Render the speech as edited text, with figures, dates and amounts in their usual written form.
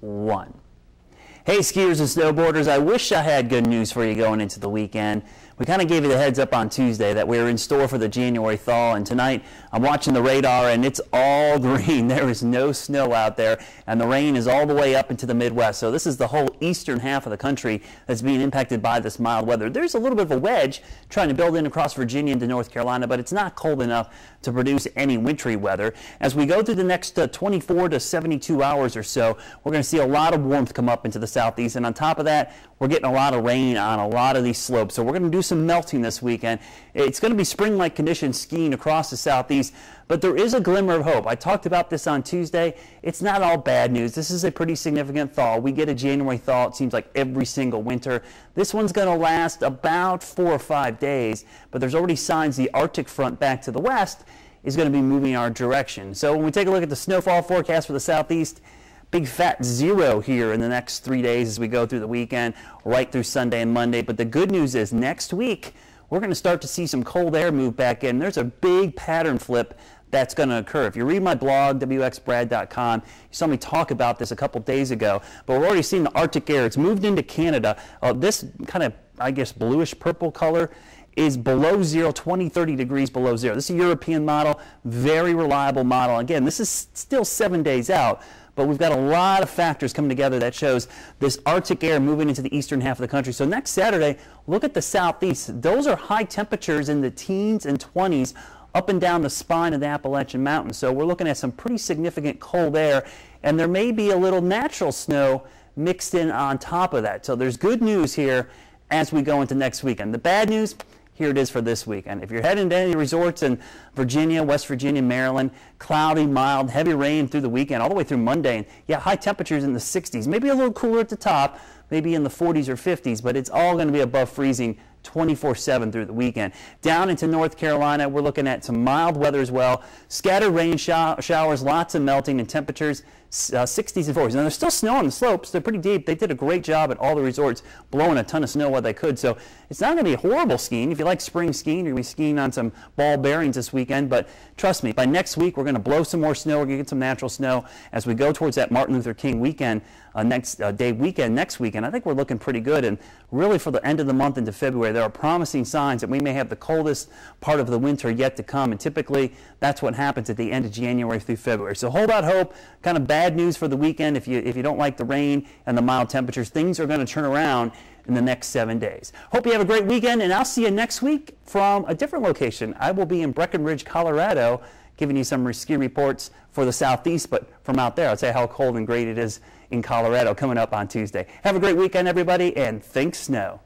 1. Hey skiers and snowboarders, I wish I had good news for you going into the weekend. We kind of gave you the heads up on Tuesday that we were in store for the January thaw, and tonight I'm watching the radar and it's all green. There is no snow out there, and the rain is all the way up into the Midwest. So this is the whole eastern half of the country that's being impacted by this mild weather. There's a little bit of a wedge trying to build in across Virginia into North Carolina, but it's not cold enough to produce any wintry weather. As we go through the next 24 to 72 hours or so, we're going to see a lot of warmth come up into the southeast, and on top of that, we're getting a lot of rain on a lot of these slopes. So we're going to do some melting this weekend. It's going to be spring-like conditions skiing across the southeast, but there is a glimmer of hope. I talked about this on Tuesday. It's not all bad news. This is a pretty significant thaw. We get a January thaw, it seems like every single winter. This one's going to last about 4 or 5 days, but there's already signs the Arctic front back to the west is going to be moving our direction. So when we take a look at the snowfall forecast for the southeast, big fat 0 here in the next 3 days as we go through the weekend, right through Sunday and Monday. But the good news is next week, we're going to start to see some cold air move back in. There's a big pattern flip that's going to occur. If you read my blog, wxbrad.com, you saw me talk about this a couple days ago, but we're already seeing the Arctic air. It's moved into Canada. This kind of, I guess, bluish purple color is below 0, 20, 30 degrees below 0. This is a European model, very reliable model. Again, this is still 7 days out, but we've got a lot of factors coming together that shows this Arctic air moving into the eastern half of the country. So next Saturday, look at the southeast. Those are high temperatures in the teens and 20s up and down the spine of the Appalachian Mountains. So we're looking at some pretty significant cold air, and there may be a little natural snow mixed in on top of that. So there's good news here as we go into next weekend. The bad news, here it is for this weekend. If you're heading to any resorts in Virginia, West Virginia, Maryland, cloudy, mild, heavy rain through the weekend, all the way through Monday. And yeah, high temperatures in the 60s, maybe a little cooler at the top, maybe in the 40s or 50s, but it's all going to be above freezing 24/7 through the weekend. Down into North Carolina, we're looking at some mild weather as well. Scattered rain showers, lots of melting, and temperatures 60s and 40s. Now, there's still snow on the slopes. They're pretty deep. They did a great job at all the resorts, blowing a ton of snow while they could. So it's not going to be horrible skiing. If you like spring skiing, you're going to be skiing on some ball bearings this weekend. But trust me, by next week, we're going to blow some more snow. We're going to get some natural snow as we go towards that Martin Luther King weekend, next weekend. I think we're looking pretty good. And really for the end of the month into February, there are promising signs that we may have the coldest part of the winter yet to come. And typically, that's what happens at the end of January through February. So hold out hope. Kind of bad news for the weekend. If you don't like the rain and the mild temperatures, things are going to turn around in the next 7 days. Hope you have a great weekend, and I'll see you next week from a different location. I will be in Breckenridge, Colorado, giving you some ski reports for the southeast, but from out there, I'll tell you how cold and great it is in Colorado coming up on Tuesday. Have a great weekend, everybody, and think snow.